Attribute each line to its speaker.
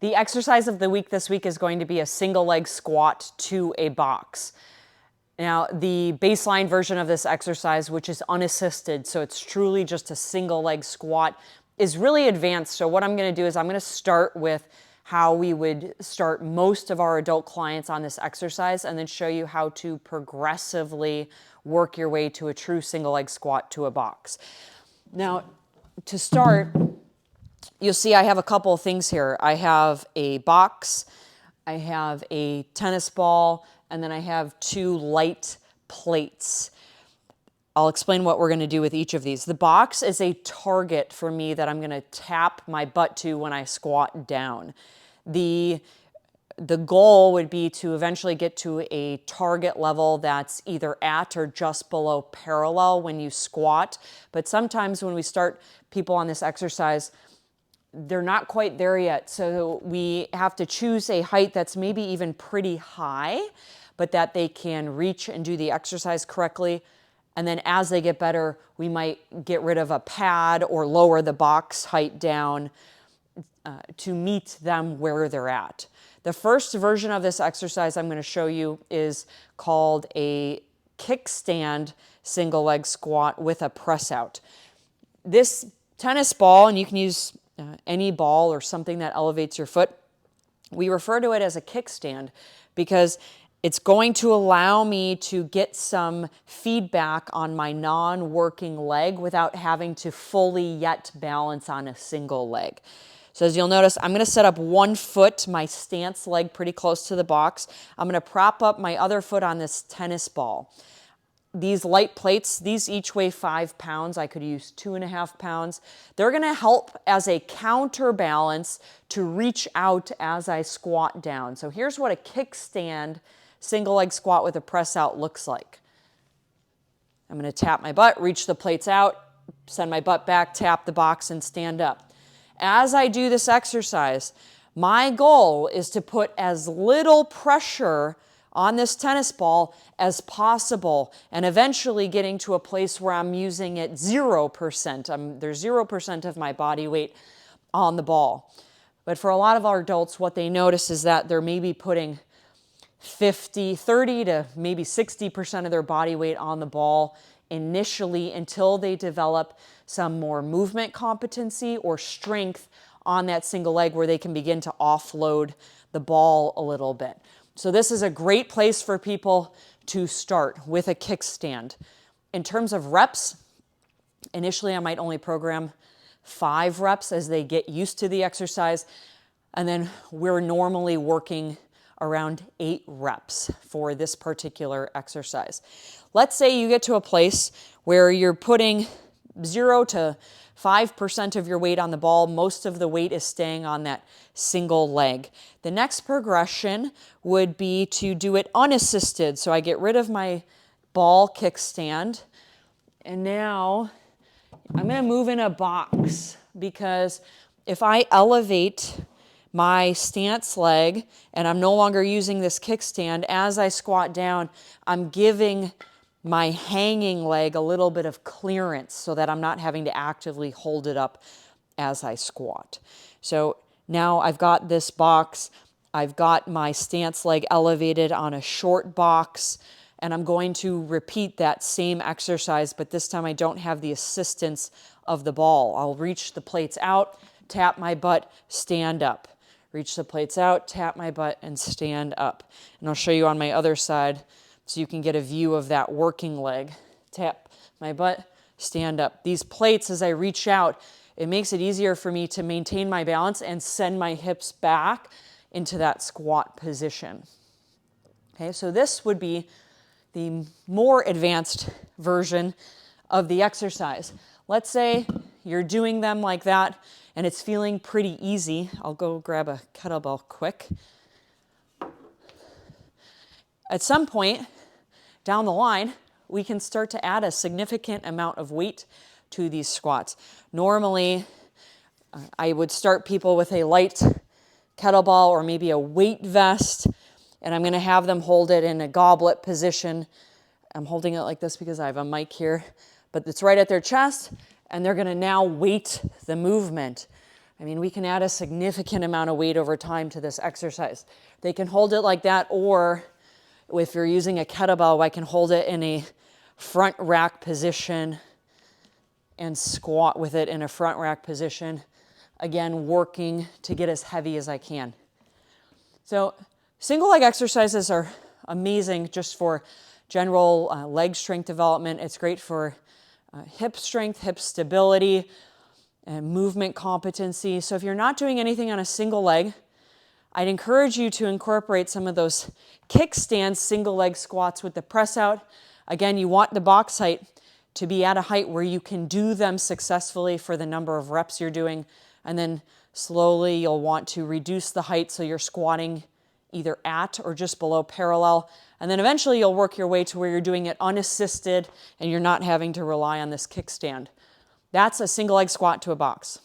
Speaker 1: The exercise of the week this week is going to be a single leg squat to a box. Now, the baseline version of this exercise, which is unassisted, so it's truly just a single leg squat, is really advanced. So what I'm going to do is I'm going to start with how we would start most of our adult clients on this exercise, and then show you how to progressively work your way to a true single leg squat to a box. Now, to start, you'll see I have a couple of things here. I have a box, I have a tennis ball, and then I have 2 light plates. I'll explain what we're going to do with each of these. The box is a target for me that I'm going to tap my butt to when I squat down. The goal would be to eventually get to a target level that's either at or just below parallel when you squat. But sometimes when we start people on this exercise, they're not quite there yet. So we have to choose a height that's maybe even pretty high, but that they can reach and do the exercise correctly. And then as they get better, we might get rid of a pad or lower the box height down to meet them where they're at. The first version of this exercise I'm going to show you is called a kickstand single leg squat with a press out. This tennis ball, and you can use any ball or something that elevates your foot, we refer to it as a kickstand because it's going to allow me to get some feedback on my non-working leg without having to fully yet balance on a single leg. So as you'll notice, I'm going to set up one foot, my stance leg, pretty close to the box. I'm going to prop up my other foot on this tennis ball. These light plates, these each weigh 5 pounds. I could use 2.5 pounds. They're going to help as a counterbalance to reach out as I squat down. So here's what a kickstand single leg squat with a press out looks like. I'm going to tap my butt, reach the plates out, send my butt back, tap the box, and stand up. As I do this exercise, my goal is to put as little pressure on this tennis ball as possible, and eventually getting to a place where I'm using it 0%. There's 0% of my body weight on the ball. But for a lot of our adults, what they notice is that they're maybe putting 30 to maybe 60% of their body weight on the ball initially until they develop some more movement competency or strength on that single leg where they can begin to offload the ball a little bit. So this is a great place for people to start with a kickstand. In terms of reps, initially I might only program 5 reps as they get used to the exercise, and then we're normally working around 8 reps for this particular exercise. Let's say you get to a place where you're putting 0 to 5% of your weight on the ball. Most of the weight is staying on that single leg. The next progression would be to do it unassisted. So I get rid of my ball kickstand, and now I'm going to move in a box, because if I elevate my stance leg and I'm no longer using this kickstand, as I squat down, I'm giving my hanging leg a little bit of clearance so that I'm not having to actively hold it up as I squat. So now I've got this box, I've got my stance leg elevated on a short box, and I'm going to repeat that same exercise, but this time I don't have the assistance of the ball. I'll reach the plates out, tap my butt, stand up. Reach the plates out, tap my butt, and stand up. And I'll show you on my other side so you can get a view of that working leg. Tap my butt, stand up. These plates, as I reach out, it makes it easier for me to maintain my balance and send my hips back into that squat position. Okay, so this would be the more advanced version of the exercise. Let's say you're doing them like that and it's feeling pretty easy. I'll go grab a kettlebell quick. At some point down the line, we can start to add a significant amount of weight to these squats. Normally, I would start people with a light kettlebell or maybe a weight vest, and I'm going to have them hold it in a goblet position. I'm holding it like this because I have a mic here, but it's right at their chest, and they're going to now weight the movement. I mean, we can add a significant amount of weight over time to this exercise. They can hold it like that, or if you're using a kettlebell, I can hold it in a front rack position and squat with it in a front rack position. Again, working to get as heavy as I can. So single leg exercises are amazing just for general leg strength development. It's great for hip strength, hip stability, and movement competency. So if you're not doing anything on a single leg, I'd encourage you to incorporate some of those kickstand single leg squats with the press out. Again, you want the box height to be at a height where you can do them successfully for the number of reps you're doing. And then slowly you'll want to reduce the height so you're squatting either at or just below parallel. And then eventually you'll work your way to where you're doing it unassisted and you're not having to rely on this kickstand. That's a single leg squat to a box.